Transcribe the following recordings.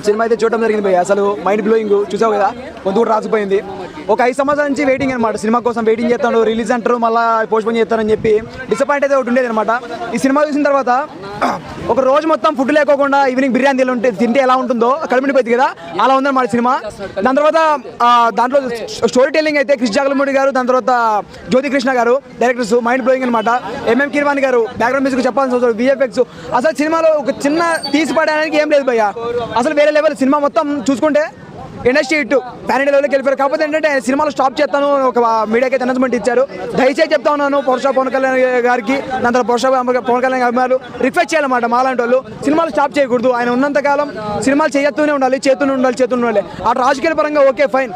Cinema అయితే చూడడం జరిగింది భయ్య. అసలు మైండ్ బ్లోయింగ్, చూసావు కదా, కొంత కూడా రాసిపోయింది. ఒక 5 సంవత్సరాల నుంచి వెయిటింగ్ అనమాట, సినిమా కోసం వెయిటింగ్ చేస్తాడు, రిలీజ్ అంటారు, మళ్ళీ పోస్ట్పోన్ చేస్తారని చెప్పి డిసప్పాయింట్ అయితే ఒకటి ఉండేది అనమాట. ఈ సినిమా చూసిన తర్వాత ఒక రోజు మొత్తం ఫుడ్ లేకోకుండా ఈవినింగ్ బిర్యానీ తింటే ఎలా ఉంటుందో కడుపునిపోయింది కదా, అలా ఉందన్నమాట సినిమా. దాని తర్వాత దాంట్లో స్టోరీ టెల్లింగ్ అయితే క్రిష్ జాగలమూడి గారు, దాని తర్వాత జ్యోతి కృష్ణ గారు డైరెక్టర్స్, మైండ్ బ్లోయింగ్ అనమాట. ఎంఎం కీర్వాణి గారు బ్యాక్గ్రౌండ్ మ్యూజిక్ చెప్పాల్సిన అవసరం, విఎఫ్ఎక్స్, అసలు సినిమాలో ఒక చిన్న తీసి పడడానికి ఏం లేదు భయ్య. అసలు వేరే లెవెల్ సినిమా మొత్తం చూసుకుంటే ఇండస్ట్రీ హిట్, ప్యాన్ ఇండియా లెవెల్కి వెళ్ళిపోయారు. కాకపోతే ఏంటంటే సినిమాలో స్టాప్ చేస్తాను ఒక మీడియాకి అయితే అనౌన్స్మెంట్ ఇచ్చారు. దయచేసి చెప్తా ఉన్నాను పవన్ కళ్యాణ్ గారికి, దాని తర్వాత పవన్ కళ్యాణ్ అభిమానులు రిక్వెస్ట్ చేయాలన్నమాట, మాలాంటి వాళ్ళు సినిమాలు స్టాప్ చేయకూడదు. ఆయన ఉన్నంతకాలం సినిమాలు చేస్తూనే ఉండాలి, చేతూనే ఉండాలి. ఆ రాజకీయ పరంగా ఓకే ఫైన్.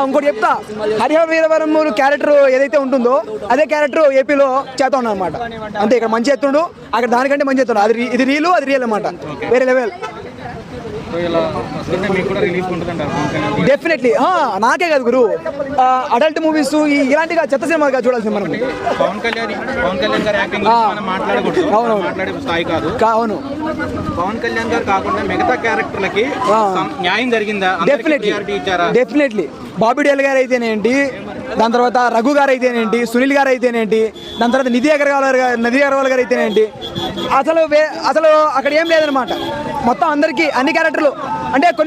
ఇంకోటి చెప్తా, హరిహర వీరవరమూరు క్యారెక్టర్ ఏదైతే ఉంటుందో అదే క్యారెక్టర్ ఏపీలో చేస్తా ఉన్నాను అనమాట. అంతే, ఇక్కడ మంచి ఎత్తుండు, అక్కడ దానికంటే మంచి ఎత్తుండు. ఇది రియల్ అనమాట, వేరే లెవెల్. డెఫినెట్లీ నాకే కాదు గురు, అడల్ట్ మూవీస్ ఇలాంటిగా చెత్త సినిమాగా చూడాల్సింది మనం. పవన్ కళ్యాణ్ గారు యాక్టింగ్ అవును, పవన్ కళ్యాణ్ గారు కాకుండా మిగతా క్యారెక్టర్లకి న్యాయం జరిగిందా? డెఫినెట్లీ బాబీ డేల్ గారు అయితేనేంటి, దాని తర్వాత రఘు గారు అయితేనేంటి, సునీల్ గారు అయితేనేంటి, దాని తర్వాత నిధి అగర్వాల్ గారు అయితేనేంటి, అసలు అక్కడ ఏం లేదనమాట. మొత్తం అందరికీ అన్ని క్యారెక్టర్లు అంటే కొన్ని